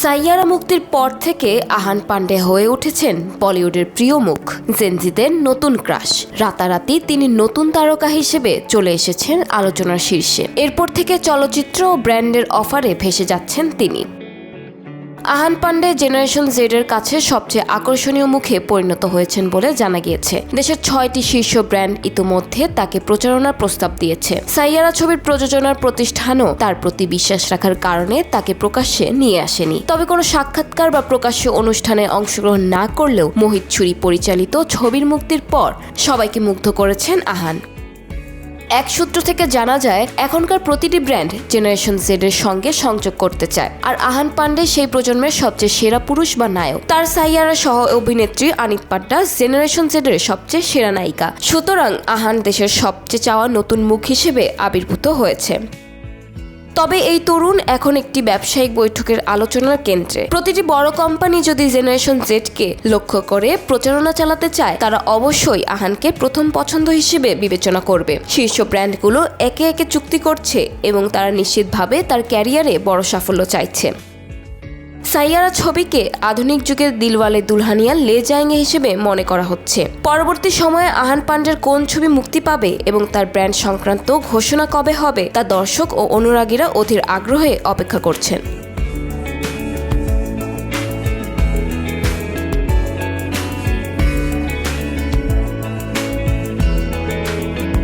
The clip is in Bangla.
সাইয়ারা মুক্তির পর থেকে আহান পান্ডে হয়ে উঠেছেন বলিউডের প্রিয় মুখ, জেনজিদের নতুন ক্রাশ। রাতারাতি তিনি নতুন তারকা হিসেবে চলে এসেছেন আলোচনার শীর্ষে। এরপর থেকে চলচ্চিত্র ও ব্র্যান্ডের অফারে ভেসে যাচ্ছেন তিনি। আহান পান্ডে জেনারেশন জেড এর কাছে সবচেয়ে আকর্ষণীয় মুখে পরিণত হয়েছেন বলে জানা গিয়েছে। দেশের 6টি শীর্ষ ব্র্যান্ড ইতোমধ্যে তাকে প্রচারণার প্রস্তাব দিয়েছে। সাইয়ারা ছবির প্রযোজনার প্রতিষ্ঠানও তার প্রতি বিশ্বাস রাখার কারণে তাকে প্রকাশ্যে নিয়ে আসেনি। তবে কোনো সাক্ষাৎকার বা প্রকাশ্য অনুষ্ঠানে অংশগ্রহণ না করলেও মোহিত ছুরি পরিচালিত ছবির মুক্তির পর সবাইকে মুগ্ধ করেছেন আহান। এক সূত্র থেকে জানা যায়, এখনকার প্রতিটি ব্র্যান্ড জেনারেশন জেড এর সঙ্গে সংযোগ করতে চায়, আর আহান পান্ডে সেই প্রজন্মের সবচেয়ে সেরা পুরুষ বা নায়ক। তার সাইয়ারা সহ অভিনেত্রী আনিত পাড্ডা জেনারেশন জেড এর সবচেয়ে সেরা নায়িকা। সুতরাং আহান দেশের সবচেয়ে চাওয়া নতুন মুখ হিসেবে আবির্ভূত হয়েছে। তবে এই তরুণ এখন একটি ব্যবসায়িক বৈঠকের আলোচনার কেন্দ্রে। প্রতিটি বড় কোম্পানি যদি জেনারেশন জেডকে লক্ষ্য করে প্রচারণা চালাতে চায়, তারা অবশ্যই আহানকে প্রথম পছন্দ হিসেবে বিবেচনা করবে। শীর্ষ ব্র্যান্ডগুলো একে একে চুক্তি করছে এবং তারা নিশ্চিতভাবে তার ক্যারিয়ারে বড় সাফল্য চাইছে। সাইয়ারা ছবিকে আধুনিক যুগের দিলওয়ালে দুলহানিয়া লে যায়েঙ্গে হিসেবে মনে করা হচ্ছে। পরবর্তী সময়ে আহান পান্ডের কোন ছবি মুক্তি পাবে এবং তার ব্র্যান্ড সংক্রান্ত ঘোষণা কবে হবে তা দর্শক ও অনুরাগীরা অধীর আগ্রহে অপেক্ষা করছেন।